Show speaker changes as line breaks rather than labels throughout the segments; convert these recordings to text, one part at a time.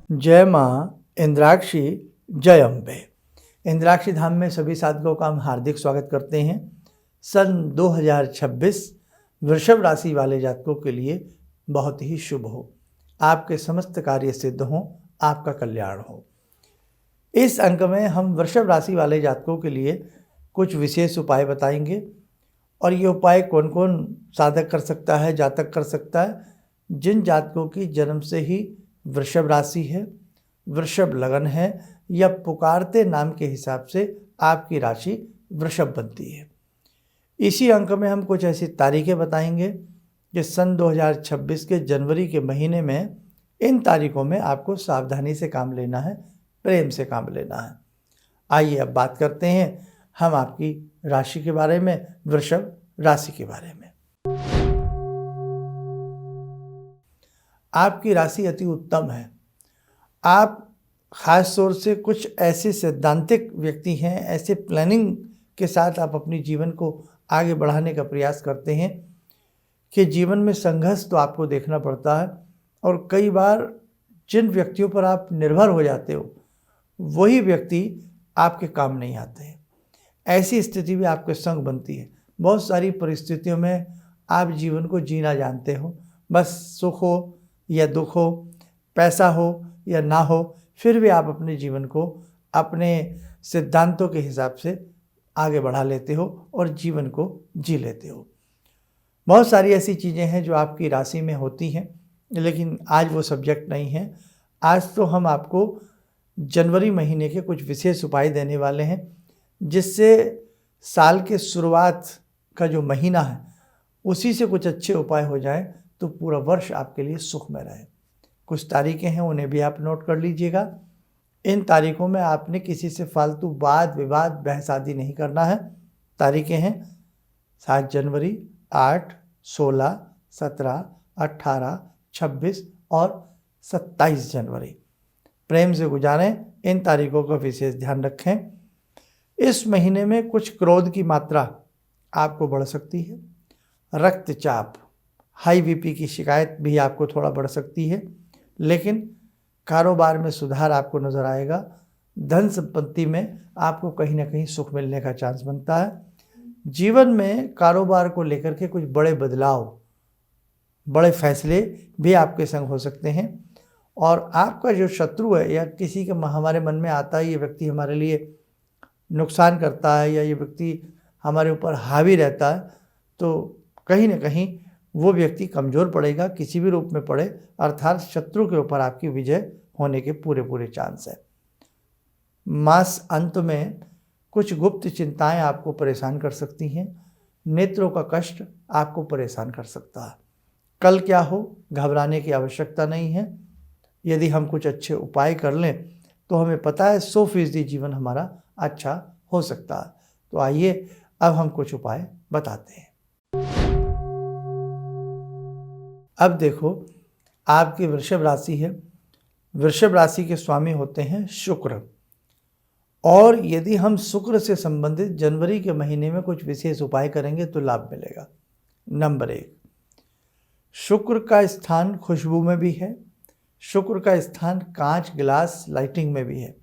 जय माँ इंद्राक्षी, जय अम्बे। इंद्राक्षी धाम में सभी साधकों का हम हार्दिक स्वागत करते हैं। सन 2026 वृषभ राशि वाले जातकों के लिए बहुत ही शुभ हो। आपके समस्त कार्य सिद्ध हों, आपका कल्याण हो। इस अंक में हम वृषभ राशि वाले जातकों के लिए कुछ विशेष उपाय बताएंगे और ये उपाय कौन कौन साधक कर सकता है, जातक कर सकता है। जिन जातकों की जन्म से ही वृषभ राशि है, वृषभ लगन है या पुकारते नाम के हिसाब से आपकी राशि वृषभ बनती है। इसी अंक में हम कुछ ऐसी तारीखें बताएंगे कि सन 2026 के जनवरी के महीने में इन तारीखों में आपको सावधानी से काम लेना है, प्रेम से काम लेना है। आइए अब बात करते हैं हम आपकी राशि के बारे में, वृषभ राशि के बारे में। आपकी राशि अति उत्तम है। आप खास तौर से कुछ ऐसे सैद्धांतिक व्यक्ति हैं, ऐसे प्लानिंग के साथ आप अपने जीवन को आगे बढ़ाने का प्रयास करते हैं कि जीवन में संघर्ष तो आपको देखना पड़ता है और कई बार जिन व्यक्तियों पर आप निर्भर हो जाते हो वही व्यक्ति आपके काम नहीं आते हैं। ऐसी स्थिति भी आपके संग बनती है। बहुत सारी परिस्थितियों में आप जीवन को जीना जानते हो, बस सुख हो या दुख हो, पैसा हो या ना हो, फिर भी आप अपने जीवन को अपने सिद्धांतों के हिसाब से आगे बढ़ा लेते हो और जीवन को जी लेते हो। बहुत सारी ऐसी चीज़ें हैं जो आपकी राशि में होती हैं, लेकिन आज वो सब्जेक्ट नहीं है। आज तो हम आपको जनवरी महीने के कुछ विशेष उपाय देने वाले हैं, जिससे साल के शुरुआत का जो महीना है उसी से कुछ अच्छे उपाय हो जाएं तो पूरा वर्ष आपके लिए सुख में रहे। कुछ तारीखें हैं, उन्हें भी आप नोट कर लीजिएगा। इन तारीखों में आपने किसी से फालतू वाद विवाद बहस आदि नहीं करना है। तारीखें हैं 7 जनवरी, 8, 16, 17, 18, 26 और 27 जनवरी। प्रेम से गुजारें, इन तारीखों का विशेष ध्यान रखें। इस महीने में कुछ क्रोध की मात्रा आपको बढ़ सकती है। रक्तचाप, हाई बीपी की शिकायत भी आपको थोड़ा बढ़ सकती है, लेकिन कारोबार में सुधार आपको नज़र आएगा। धन संपत्ति में आपको कहीं ना कहीं सुख मिलने का चांस बनता है। जीवन में कारोबार को लेकर के कुछ बड़े बदलाव, बड़े फैसले भी आपके संग हो सकते हैं। और आपका जो शत्रु है या किसी के हमारे मन में आता है ये व्यक्ति हमारे लिए नुकसान करता है या ये व्यक्ति हमारे ऊपर हावी रहता है, तो कहीं ना कहीं वो व्यक्ति कमज़ोर पड़ेगा, किसी भी रूप में पड़े, अर्थात शत्रु के ऊपर आपकी विजय होने के पूरे चांस है। मास अंत में कुछ गुप्त चिंताएं आपको परेशान कर सकती हैं। नेत्रों का कष्ट आपको परेशान कर सकता है। कल क्या हो, घबराने की आवश्यकता नहीं है। यदि हम कुछ अच्छे उपाय कर लें तो हमें पता है 100% जीवन हमारा अच्छा हो सकता है। तो आइए अब हम कुछ उपाय बताते हैं। अब देखो, आपकी वृषभ राशि है। वृषभ राशि के स्वामी होते हैं शुक्र, और यदि हम शुक्र से संबंधित जनवरी के महीने में कुछ विशेष उपाय करेंगे तो लाभ मिलेगा। नंबर 1, शुक्र का स्थान खुशबू में भी है। शुक्र का स्थान कांच, गिलास, लाइटिंग में भी है।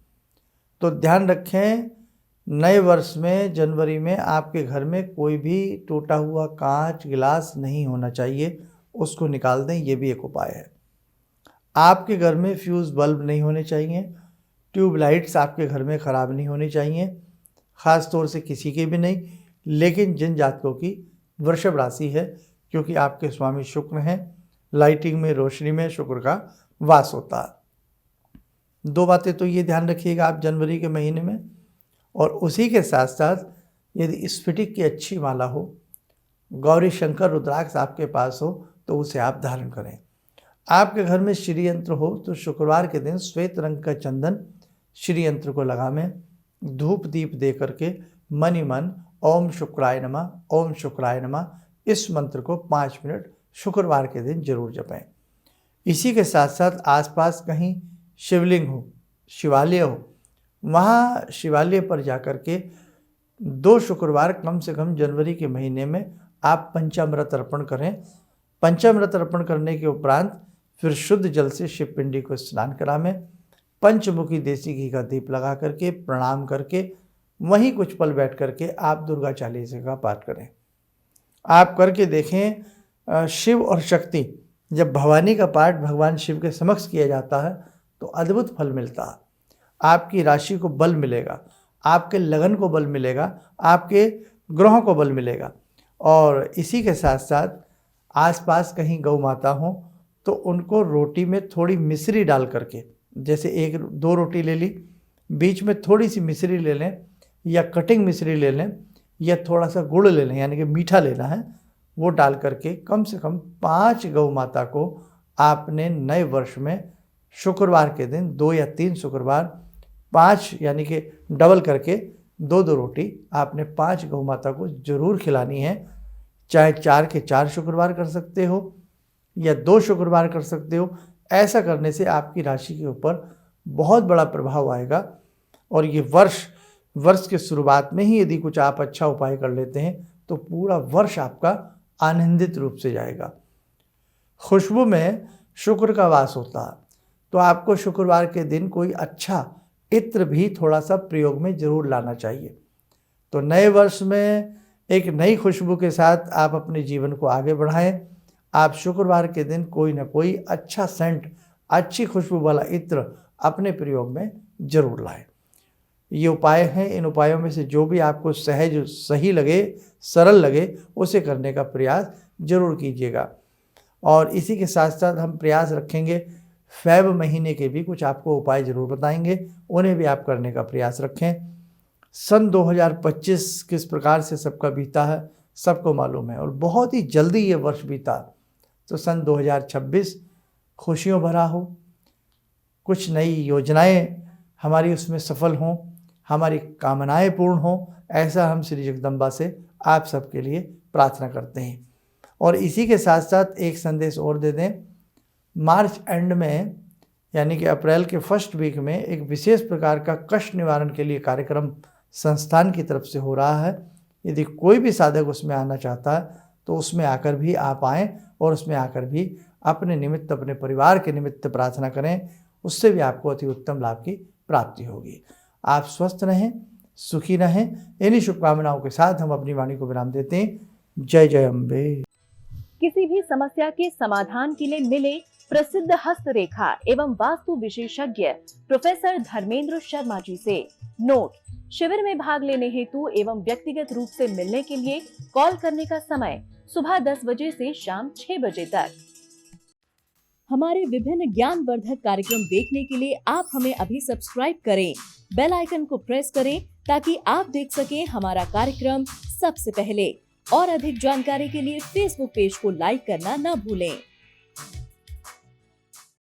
तो ध्यान रखें, नए वर्ष में जनवरी में आपके घर में कोई भी टूटा हुआ कांच, गिलास नहीं होना चाहिए, उसको निकाल दें, ये भी एक उपाय है। आपके घर में फ्यूज़ बल्ब नहीं होने चाहिए। ट्यूबलाइट्स आपके घर में ख़राब नहीं होनी चाहिए, ख़ास तौर से किसी के भी नहीं, लेकिन जिन जातकों की वृषभ राशि है, क्योंकि आपके स्वामी शुक्र हैं, लाइटिंग में, रोशनी में शुक्र का वास होता है। 2 बातें तो ये ध्यान रखिएगा आप जनवरी के महीने में। और उसी के साथ साथ यदि स्फटिक की अच्छी माला हो, गौरी शंकर रुद्राक्ष आपके पास हो, तो उसे आप धारण करें। आपके घर में श्री यंत्र हो तो शुक्रवार के दिन श्वेत रंग का चंदन श्री यंत्र को लगावें। धूप दीप दे करके मन ही मन ओम शुक्राय नमः, ओम शुक्राय नमः, इस मंत्र को 5 मिनट शुक्रवार के दिन जरूर जपें। इसी के साथ साथ आसपास कहीं शिवलिंग हो, शिवालय हो, वहाँ शिवालय पर जाकर के 2 शुक्रवार कम से कम जनवरी के महीने में आप पंचामृत अर्पण करें। पंचामृत अर्पण करने के उपरांत फिर शुद्ध जल से शिव पिंडी को स्नान करावें। पंचमुखी देसी घी का दीप लगा करके प्रणाम करके वहीं कुछ पल बैठ करके आप दुर्गा चालीसा का पाठ करें। आप करके देखें, शिव और शक्ति, जब भवानी का पाठ भगवान शिव के समक्ष किया जाता है तो अद्भुत फल मिलता है। आपकी राशि को बल मिलेगा, आपके लगन को बल मिलेगा, आपके ग्रहों को बल मिलेगा। और इसी के साथ साथ आसपास कहीं गौ माता हो तो उनको रोटी में थोड़ी मिश्री डाल करके, जैसे 1-2 रोटी ले ली, बीच में थोड़ी सी मिश्री ले लें या कटिंग मिश्री ले लें या थोड़ा सा गुड़ ले लें, यानी कि मीठा लेना है, वो डाल करके कम से कम 5 गौ माता को आपने नए वर्ष में शुक्रवार के दिन 2 या 3 शुक्रवार 5 यानी कि डबल करके 2-2 रोटी आपने 5 गौ माता को जरूर खिलानी है। चाहे 4 के 4 शुक्रवार कर सकते हो या 2 शुक्रवार कर सकते हो। ऐसा करने से आपकी राशि के ऊपर बहुत बड़ा प्रभाव आएगा और ये वर्ष के शुरुआत में ही यदि कुछ आप अच्छा उपाय कर लेते हैं तो पूरा वर्ष आपका आनंदित रूप से जाएगा। खुशबू में शुक्र का वास होता है तो आपको शुक्रवार के दिन कोई अच्छा इत्र भी थोड़ा सा प्रयोग में जरूर लाना चाहिए। तो नए वर्ष में एक नई खुशबू के साथ आप अपने जीवन को आगे बढ़ाएं। आप शुक्रवार के दिन कोई ना कोई अच्छा सेंट, अच्छी खुशबू वाला इत्र अपने प्रयोग में जरूर लाएं। ये उपाय हैं, इन उपायों में से जो भी आपको सहज, सही लगे, सरल लगे, उसे करने का प्रयास जरूर कीजिएगा। और इसी के साथ साथ हम प्रयास रखेंगे फ़ेब महीने के भी कुछ आपको उपाय जरूर बताएंगे, उन्हें भी आप करने का प्रयास रखें। सन 2025 किस प्रकार से सबका बीता है सबको मालूम है और बहुत ही जल्दी ये वर्ष बीता। तो सन 2026 खुशियों भरा हो, कुछ नई योजनाएं हमारी उसमें सफल हों, हमारी कामनाएं पूर्ण हों, ऐसा हम श्री जगदम्बा से आप सबके लिए प्रार्थना करते हैं। और इसी के साथ साथ एक संदेश और दे दें, मार्च एंड में यानी कि अप्रैल के फर्स्ट वीक में एक विशेष प्रकार का कष्ट निवारण के लिए कार्यक्रम संस्थान की तरफ से हो रहा है। यदि कोई भी साधक उसमें आना चाहता है तो उसमें आकर भी आप आएँ और उसमें आकर भी अपने निमित्त, अपने परिवार के निमित्त प्रार्थना करें, उससे भी आपको अति उत्तम लाभ की प्राप्ति होगी। आप स्वस्थ रहें, सुखी रहें। इन्हीं शुभकामनाओं के साथ हम अपनी वाणी को विराम देते हैं। जय जय अम्बे।
किसी भी समस्या के समाधान के लिए मिले प्रसिद्ध हस्तरेखा एवं वास्तु विशेषज्ञ प्रोफेसर धर्मेंद्र शर्मा जी से। नोट: शिविर में भाग लेने हेतु एवं व्यक्तिगत रूप से मिलने के लिए कॉल करने का समय सुबह 10 बजे से शाम 6 बजे तक। हमारे विभिन्न ज्ञानवर्धक कार्यक्रम देखने के लिए आप हमें अभी सब्सक्राइब करें, बेल आइकन को प्रेस करें ताकि आप देख सकें हमारा कार्यक्रम सबसे पहले। और अधिक जानकारी के लिए फेसबुक पेज को लाइक करना न भूलें।